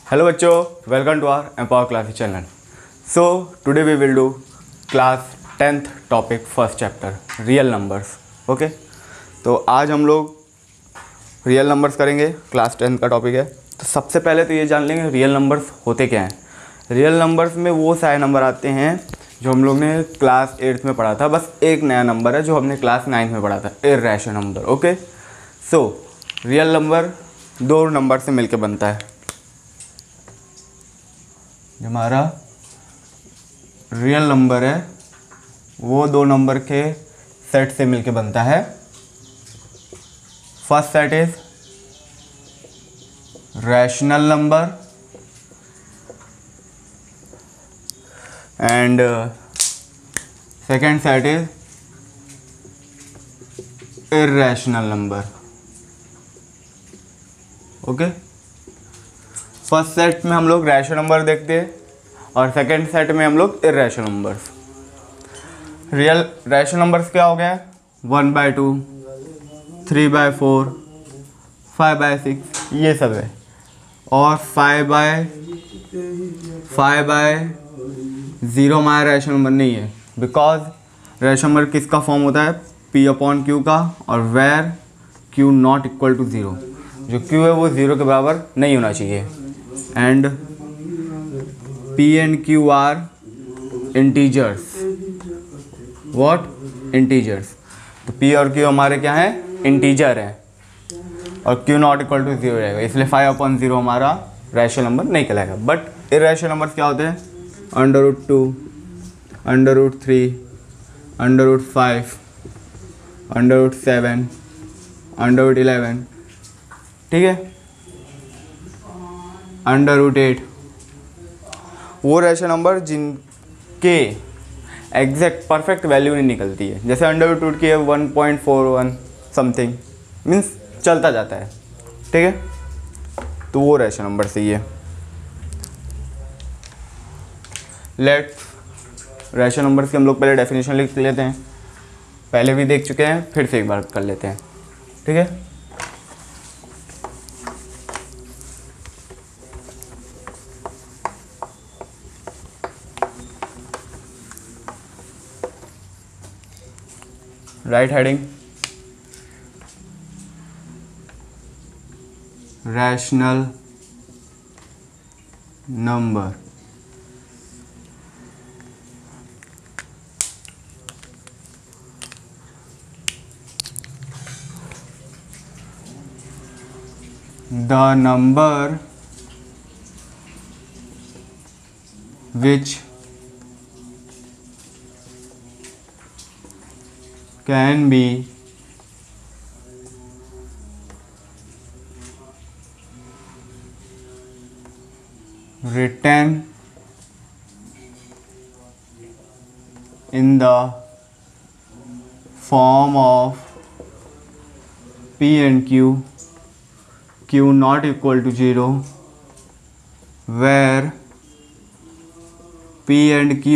Hello बच्चों, welcome to our Empower Class channel. So today we will do class 10th topic first chapter real numbers. Okay, तो आज हम लोग real numbers करेंगे। Class 10 का topic है। तो सबसे पहले तो ये जान लेंगे रियल नंबर्स होते क्या हैं। रियल नंबर्स में वो सारे नंबर आते हैं जो हम लोग ने क्लास 8 में पढ़ा था। बस एक नया नंबर है जो हमने क्लास 9 में पढ़ा था, irrational number. Okay, so real number दो नंबर से मिलके बनता है। हमारा रियल नंबर है वो दो नंबर के सेट से मिलके बनता है। First set is rational number and second set is irrational number. Okay, first set में हम लोग रैशनल नंबर देखते हैं और सेकेंड सेट में हम लोग irrational numbers. Real rational numbers क्या हो गया? 1/2, 3/4, 5/6 ये सब है। और 5/0 हमारा रैशनल नंबर नहीं है, बिकॉज रैशनल नंबर किसका फॉर्म होता है? P/Q का, और where Q not equal to 0। जो Q है वो 0 के बराबर नहीं होना चाहिए। And P and Q are integers. What? Integers. तो P और Q हमारे क्या हैं? इंटीजर हैं, और Q नॉट इक्वल टू 0 रहेगा, इसलिए 5/0 हमारा रैशनल नंबर नहीं कहलाएगा। बट इर्रेशनल नंबर्स क्या होते हैं? √2, √3, √5, √7, √11, ठीक है, √8। वो रैशनल नंबर जिनके एग्जैक्ट परफेक्ट वैल्यू नहीं निकलती है, जैसे √2 की है 1.41 समथिंग, मीन्स चलता जाता है, ठीक है, तो वो रैशनल नंबर सही है। लेट्स रैशनल नंबर्स की हम लोग पहले डेफिनेशन लिख लेते हैं। पहले भी देख चुके हैं, फिर से एक बार कर लेते हैं, ठीक है। Right heading, rational number. The number which can be written in the form of P and Q not equal to 0, where P and Q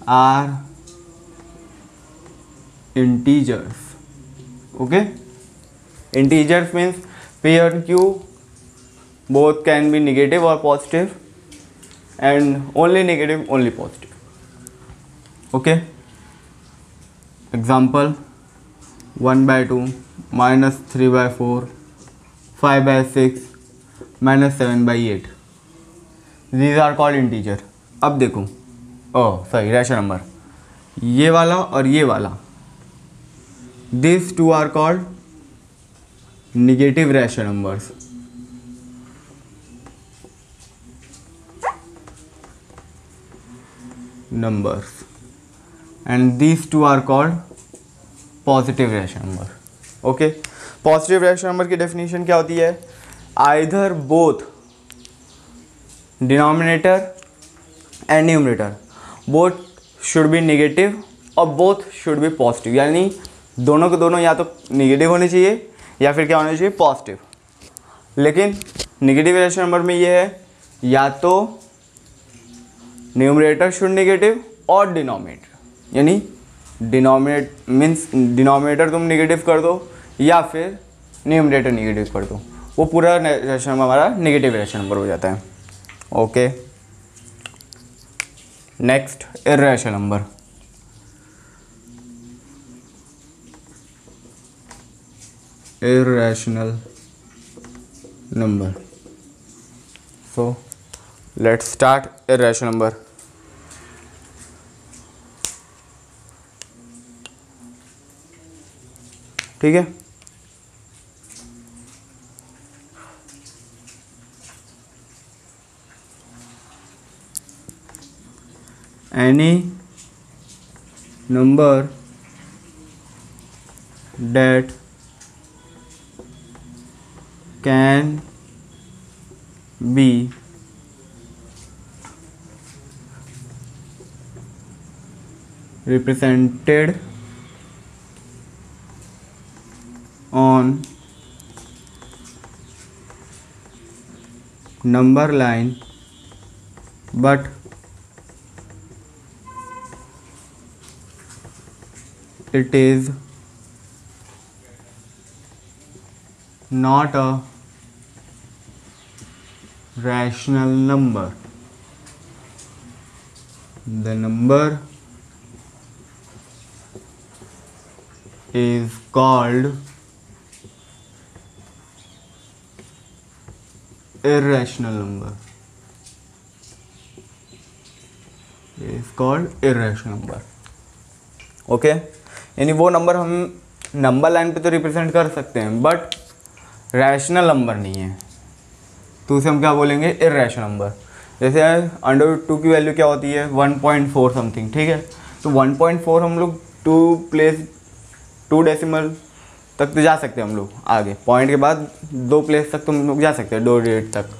are integers. Okay, integers means P and Q both can be negative or positive, and only negative, only positive. Okay, example 1/2, -3/4, 5/6, -7/8. These are called integer. अब देखो, sorry, rational number, ये वाला और ये वाला, these two are called negative rational numbers. And these two are called positive rational number. Okay, positive rational number की definition क्या होती है? Either both denominator and numerator both should be negative और बोथ शुड बी पॉजिटिव, यानी दोनों के दोनों या तो नेगेटिव होने चाहिए या फिर क्या होना चाहिए? पॉजिटिव। लेकिन नेगेटिव रैशनल नंबर में ये है या तो न्यूमरेटर शुड नेगेटिव और डिनोमिनेटर, यानी डिनोमिनेटर तुम नेगेटिव कर दो या फिर न्यूमरेटर नेगेटिव कर दो, वो पूरा रैशनल नंबर हमारा नेगेटिव रैशनल नंबर हो जाता है। Okay, next irrational number. irrational number. So let's start irrational number. ठीक है, any number that can be represented on number line but it is not a rational number. The number is called irrational number. Is called irrational number. Okay, यानी वो number हम number line पे तो represent कर सकते हैं but rational number नहीं है, तो उसे हम क्या बोलेंगे, इर्रेशनल नंबर। जैसे √2 की वैल्यू क्या होती है, 1.4 समथिंग, ठीक है। तो 1.4 हम लोग 2 डेसिमल तक तो जा सकते हैं हम लोग, आगे पॉइंट के बाद 2 प्लेस तक तो हम लोग जा सकते हैं, 2 डिजिट तक,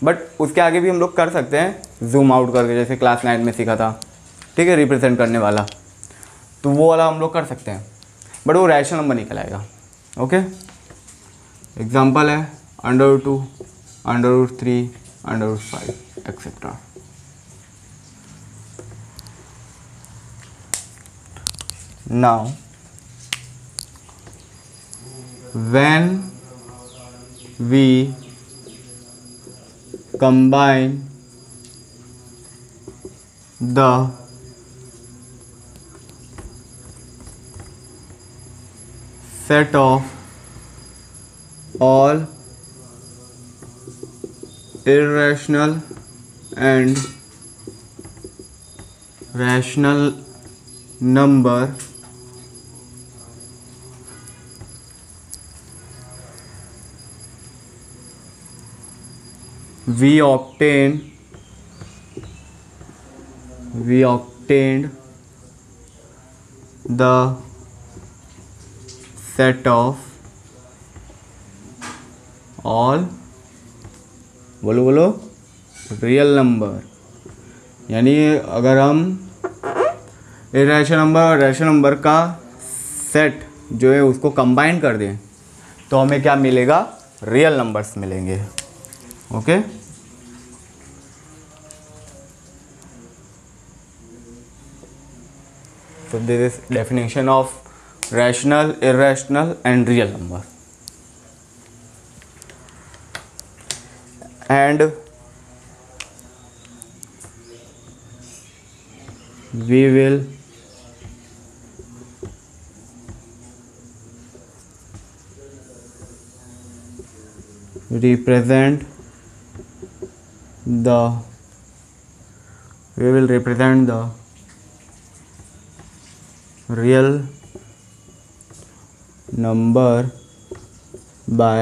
बट उसके आगे भी हम लोग कर सकते हैं जूम आउट करके, जैसे क्लास 9 में सीखा था, ठीक है, रिप्रेजेंट करने वाला, तो वो वाला हम लोग कर सकते हैं, बट वो रैशनल नंबर नहीं कहलाएगा। ओके, एग्जांपल है √2, √3, √5 etcetera. Now when we combine the set of all irrational and rational number we obtained the set of all, बोलो रियल नंबर। यानी अगर हम इर्रेशनल नंबर और रैशनल नंबर का सेट जो है उसको कंबाइन कर दें तो हमें क्या मिलेगा, रियल नंबर्स मिलेंगे। Okay, so this is definition of rational, irrational and real number. And we will represent the real number by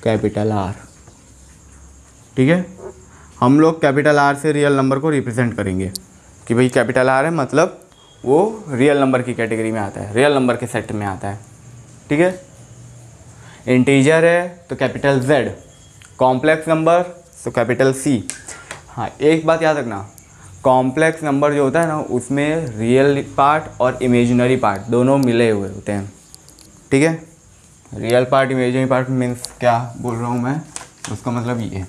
capital R। ठीक है, हम लोग कैपिटल R से रियल नंबर को रिप्रेजेंट करेंगे कि भाई कैपिटल R है, मतलब वो रियल नंबर की कैटेगरी में आता है, रियल नंबर के सेट में आता है। ठीक है, इंटीजर है तो कैपिटल Z, कॉम्प्लेक्स नंबर तो कैपिटल C। हाँ, एक बात याद रखना, कॉम्प्लेक्स नंबर जो होता है ना उसमें रियल पार्ट और इमेजिनरी पार्ट दोनों मिले हुए होते हैं। ठीक है, real part imaginary part means क्या बोल रहा हूँ मैं, उसका मतलब ये।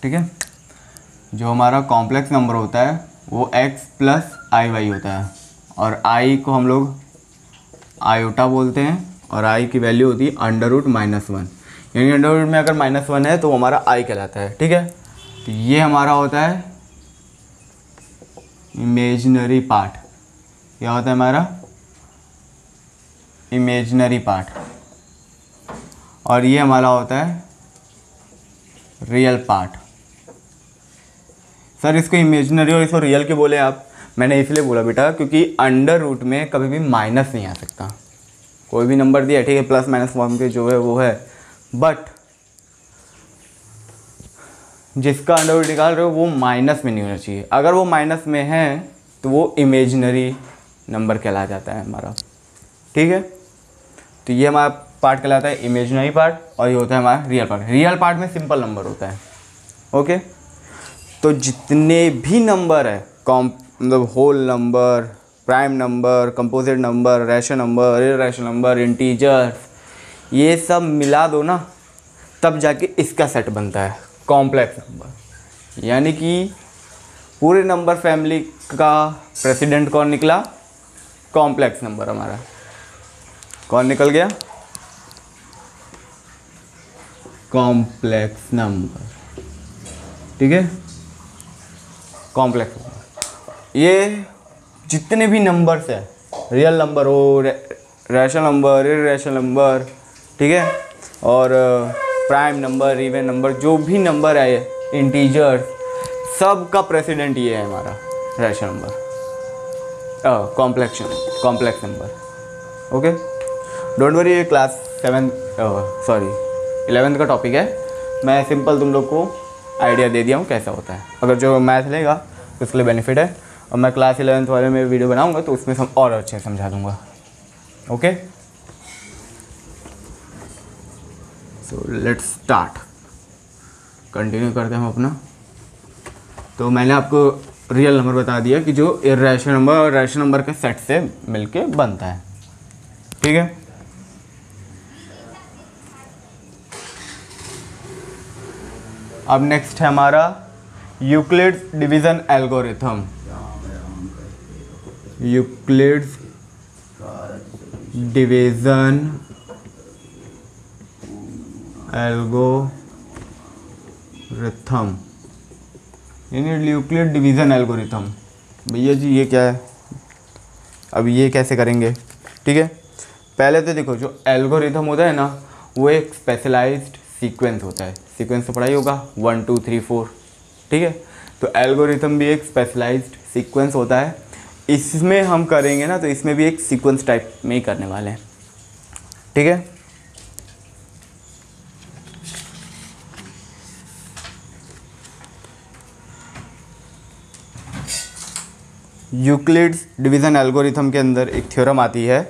ठीक है, जो हमारा कॉम्प्लेक्स नंबर होता है वो x प्लस आई वाई होता है, और i को हम लोग आयोटा बोलते हैं, और i की वैल्यू होती है √-1, यानी अंडर रूट में अगर -1 है तो वो हमारा i कहलाता है। ठीक है, तो ये हमारा होता है इमेजिनरी पार्ट। क्या होता है हमारा इमेजिनरी पार्ट, और ये हमारा होता है रियल पार्ट। सर इसको इमेजिनरी और इसको रियल क्यों बोले आप? मैंने इसलिए बोला बेटा क्योंकि अंडर रूट में कभी भी माइनस नहीं आ सकता। कोई भी नंबर दिया ठीक है, प्लस माइनस फॉर्म के जो है वो है, बट जिसका अंडर रूट निकाल रहे हो वो माइनस में नहीं होना चाहिए। अगर वो माइनस में है तो वो इमेजिनरी नंबर कहला जाता है हमारा। ठीक है, तो ये हमारा पार्ट कहलाता है इमेजिनरी पार्ट, और ये होता है हमारा रियल पार्ट। रियल पार्ट में सिंपल नंबर होता है। ओके, तो जितने भी नंबर है मतलब whole number, prime number, composite number, rational number, irrational number, integers, ये सब मिला दो ना तब जाके इसका सेट बनता है कॉम्प्लेक्स नंबर। यानी कि पूरे नंबर फैमिली का प्रेसिडेंट कौन निकला? कॉम्प्लेक्स नंबर हमारा कौन निकल गया? Complex number. ठीक है, कॉम्प्लेक्स नंबर। ये जितने भी नंबर्स है, रियल नंबर हो, रैशनल नंबर, इरैशनल नंबर, ठीक है, और प्राइम नंबर, इवन नंबर, जो भी नंबर है, इंटीजर्स, सब का प्रेसिडेंट ये है हमारा rational number, complex number. Okay, don't worry, ये क्लास 11th का टॉपिक है। मैं सिंपल तुम लोग को आइडिया दे दिया हूँ कैसा होता है। अगर जो मैथ लेगा तो उसके लिए बेनिफिट है, और मैं क्लास 11th वाले में वीडियो बनाऊंगा तो उसमें और अच्छे से समझा दूंगा। Okay, so let's start, continue करते हैं हम अपना। तो मैंने आपको रियल नंबर बता दिया कि जो इरैशनल नंबर और रैशनल नंबर के सेट से मिलके बनता है। ठीक है, अब नेक्स्ट है हमारा Euclid's division algorithm. Euclid's division algorithm, यानी यूक्लिड डिवीज़न एल्गोरिथम। भैया जी ये क्या है? अब ये कैसे करेंगे? ठीक है, पहले तो देखो जो एल्गोरिथम होता है ना वो एक स्पेशलाइज्ड सीक्वेंस होता है। सीक्वेंस तो पढ़ाई होगा 1 2 3 4। ठीक है, तो एल्गोरिथम भी एक स्पेशलाइज्ड सीक्वेंस होता है। इसमें हम करेंगे ना तो इसमें भी एक सीक्वेंस टाइप में ही करने वाले हैं। ठीक है, यूक्लिड्स डिवीज़न एल्गोरिथम के अंदर एक थ्योरम आती है,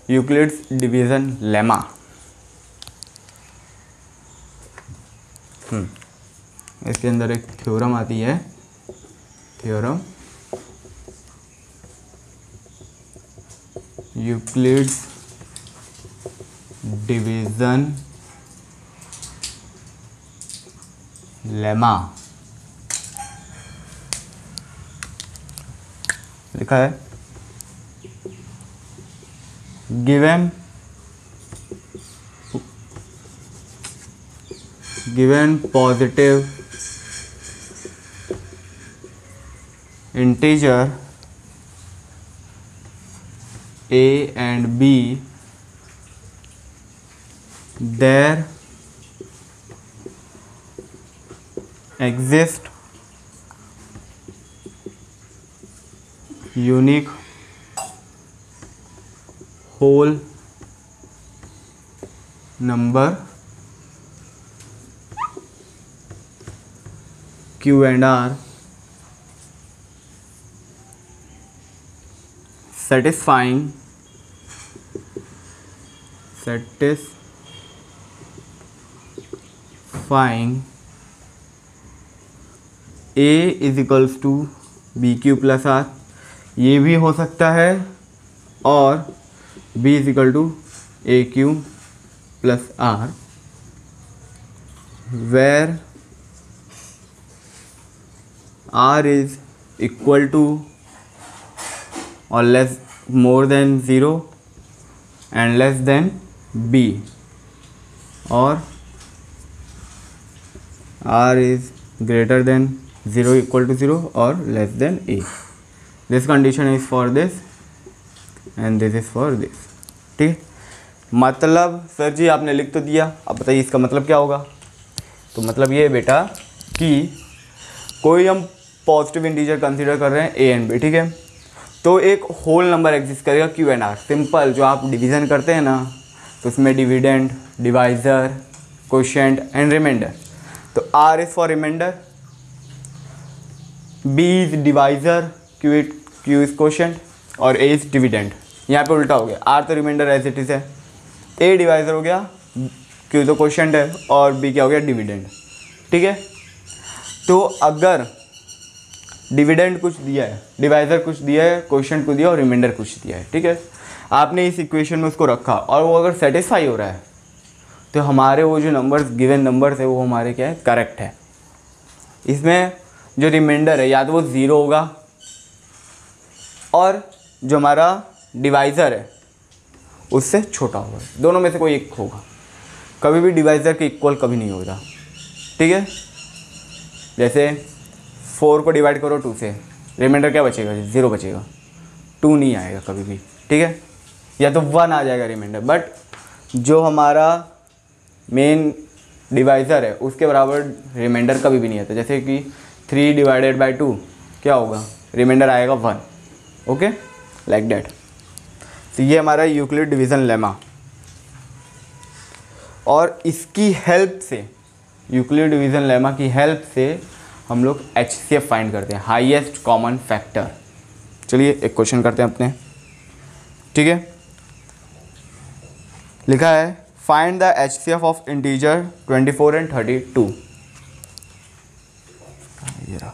यूक्लिड्स डिवीज़न लेमा। इसके अंदर एक थ्योरम आती है, थ्योरम यूक्लिड्स डिवीज़न लेमा लिखा है। Given positive integer a and b, there exist unique whole number q and r satisfying a is equals to b q plus r, ये भी हो सकता है, और b is equal to a q plus r, where r is equal to और less more than 0 and less than b, और r is greater than 0 equal to 0 और less than a. This condition is for this and this is for this. ठीक है, मतलब sir जी आपने लिख तो दिया, अब बताइए इसका मतलब क्या होगा। तो मतलब ये है बेटा कि कोई हम पॉजिटिव इंटीजर कंसीडर कर रहे हैं ए एंड बी, ठीक है, तो एक होल नंबर एग्जिस्ट करेगा क्यू एंड आर। सिंपल, जो आप डिवीज़न करते हैं ना, तो उसमें dividend, divisor, quotient and remainder. तो r is for remainder, b is divisor, q is quotient और ए इज़ डिविडेंड। यहाँ पे उल्टा हो गया, आर तो रिमाइंडर एज इट इज़ है, ए डिवाइज़र हो गया, क्यू तो क्वोशिएंट है और बी क्या हो गया, डिविडेंड। ठीक है, तो अगर डिविडेंड कुछ दिया है, डिवाइज़र कुछ दिया है, क्वोशिएंट कुछ दिया और रिमाइंडर कुछ दिया है, ठीक है, आपने इस इक्वेशन में उसको रखा और वो अगर सेटिस्फाई हो रहा है तो हमारे वो जो नंबर्स, गिवन नंबर्स है, वो हमारे क्या है, करेक्ट है। इसमें जो रिमाइंडर है या तो वो 0 होगा और जो हमारा डिवाइज़र है उससे छोटा होगा, दोनों में से कोई एक होगा। कभी भी डिवाइज़र के इक्वल कभी नहीं होगा। ठीक है, जैसे 4 को डिवाइड करो 2 से, रिमाइंडर क्या बचेगा, 0 बचेगा, 2 नहीं आएगा कभी भी। ठीक है, या तो 1 आ जाएगा रिमाइंडर, बट जो हमारा मेन डिवाइज़र है उसके बराबर रिमाइंडर कभी भी नहीं आता। जैसे कि 3 डिवाइडेड बाई 2 क्या होगा, रिमाइंडर आएगा 1। Okay, like that. तो ये हमारा यूक्लिड डिवीज़न लेमा, और इसकी हेल्प से, यूक्लिड डिवीज़न लेमा की हेल्प से हम लोग HCF फाइंड करते हैं, हाईएस्ट कॉमन फैक्टर। चलिए एक क्वेश्चन करते हैं अपने। ठीक है, लिखा है find the HCF of integer 24 and 32। ये रहा।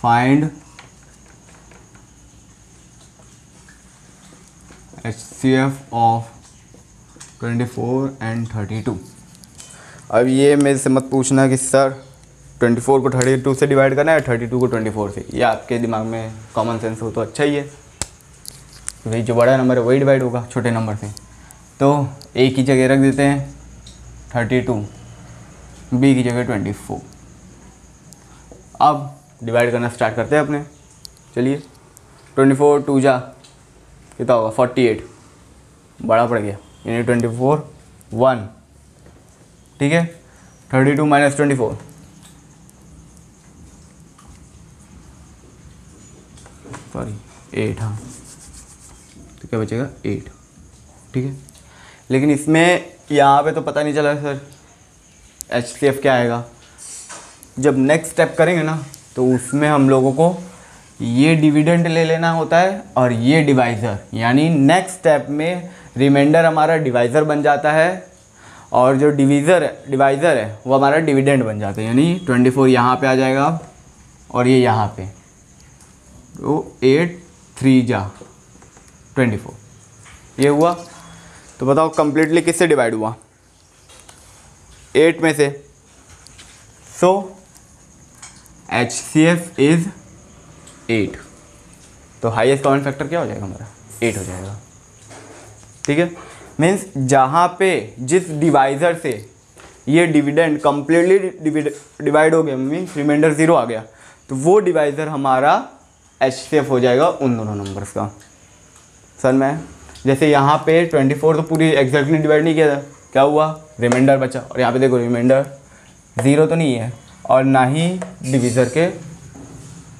Find HCF of 24 and 32। अब ये मेरे से मत पूछना कि सर 24 को 32 से डिवाइड करना है, 32 को 24 से। ये आपके दिमाग में कॉमन सेंस हो तो अच्छा ही है, वही जो बड़ा नंबर है वही डिवाइड होगा छोटे नंबर से। तो ए की जगह रख देते हैं 32, बी की जगह 24। अब डिवाइड करना स्टार्ट करते हैं अपने। चलिए 24 2 जा कितना होगा, 48, बड़ा पड़ गया, यानी 24 1। ठीक है, 32 माइनस 24 सॉरी 8, हाँ, तो क्या बचेगा 8। ठीक है, लेकिन इसमें यहाँ पे तो पता नहीं चला सर HCF क्या आएगा। जब नेक्स्ट स्टेप करेंगे ना तो उसमें हम लोगों को ये डिविडेंड ले लेना होता है और ये डिवाइज़र, यानी नेक्स्ट स्टेप में रिमाइंडर हमारा डिवाइज़र बन जाता है और जो डिवाइज़र है वो हमारा डिविडेंड बन जाता है। यानी 24 यहाँ पे आ जाएगा और ये यहाँ पे, तो 8 3 जा 24 ये हुआ। तो बताओ कंप्लीटली किससे डिवाइड हुआ, 8 में से। सो HCF इज़ 8, तो हाईएस्ट कॉमन फैक्टर क्या हो जाएगा हमारा, 8 हो जाएगा। ठीक है, मीन्स जहाँ पे जिस डिवाइज़र से ये डिविडेंड कम्प्लीटली डिवाइड हो गया, मीन्स रिमाइंडर 0 आ गया, तो वो डिवाइज़र हमारा HCF हो जाएगा उन दोनों नंबर्स का। सर मैं जैसे यहाँ पे 24 तो पूरी एग्जैक्टली डिवाइड नहीं किया था, क्या हुआ, रिमाइंडर बचा, और यहाँ पे देखो रिमाइंडर 0 तो नहीं है और ना ही डिवीज़र के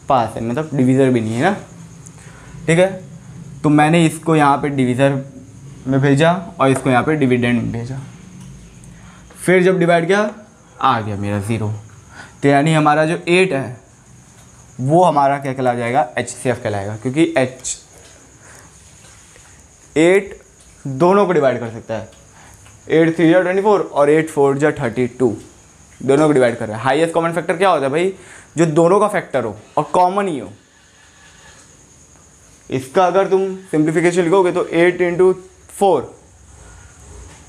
पास है, मतलब डिवीज़र भी नहीं है ना। ठीक है, तो मैंने इसको यहाँ पे डिवीज़र में भेजा और इसको यहाँ पे डिविडेंड में भेजा, फिर जब डिवाइड किया आ गया मेरा 0। तो यानी हमारा जो 8 है वो हमारा क्या कहला जाएगा, HCF कहलाएगा, क्योंकि 8 दोनों को डिवाइड कर सकता है, 8 3 जा 24 और 8 4 जा 32, दोनों को डिवाइड कर रहा है। हाईएस्ट कॉमन फैक्टर क्या होता है भाई, जो दोनों का फैक्टर हो और कॉमन ही हो, इसका अगर तुम सिंप्लीफिकेशन लिखोगे तो 8 इंटू 4,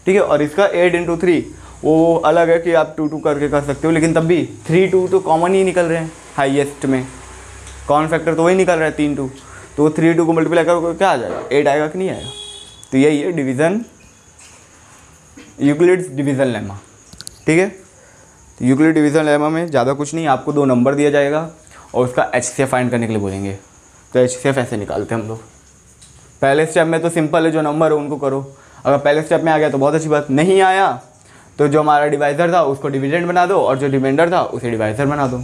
ठीक है, और इसका 8 इंटू 3, वो अलग है कि आप 2 करके कर सकते हो, लेकिन तब भी 3 2 तो कॉमन ही निकल रहे हैं हाईएस्ट में, कॉमन फैक्टर तो वही निकल रहा है 3 2, तो 3 2 को मल्टीप्लाई करोगे क्या आ जाएगा, 8 आएगा कि नहीं आएगा। तो यही है डिवीज़न, यूक्लिड्स डिवीज़न लेमा, ठीक है। तो यूक्लिड डिवीज़न लेमा में ज़्यादा कुछ नहीं, आपको 2 नंबर दिया जाएगा और उसका HCF फाइंड करने के लिए बोलेंगे। तो HCF ऐसे निकालते हैं हम लोग। पहले स्टेप में तो सिंपल है, जो नंबर है उनको करो, अगर पहले स्टेप में आ गया तो बहुत अच्छी बात, नहीं आया तो जो हमारा डिवाइज़र था उसको डिविडेंड बना दो और जो रिमाइंडर था उसे डिवाइज़र बना दो,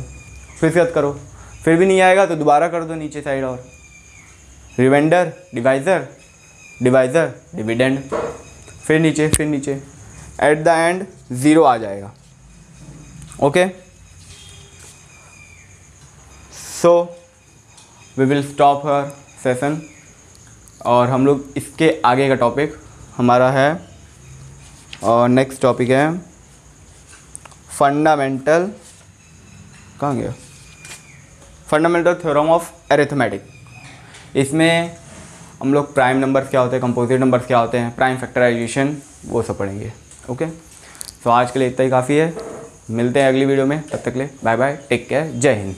फिर से करो, फिर भी नहीं आएगा तो दोबारा कर दो नीचे साइड, और रिमाइंडर डिवाइज़र डिवाइज़र डिविडेंड, फिर नीचे एट द एंड 0 आ जाएगा। Okay, so we will stop here session, और हम लोग इसके आगे का टॉपिक हमारा है, और नेक्स्ट टॉपिक है फंडामेंटल, कहाँ गया, फंडामेंटल थ्योरम ऑफ अरिथमेटिक। इसमें हम लोग प्राइम नंबर्स क्या होते हैं, कंपोजिट नंबर्स क्या होते हैं, प्राइम फैक्टराइजेशन, वो सब पढ़ेंगे। ओके, तो आज के लिए इतना ही काफ़ी है, मिलते हैं अगली वीडियो में, तब तक के लिए बाय बाय, टेक केयर, जय हिंद।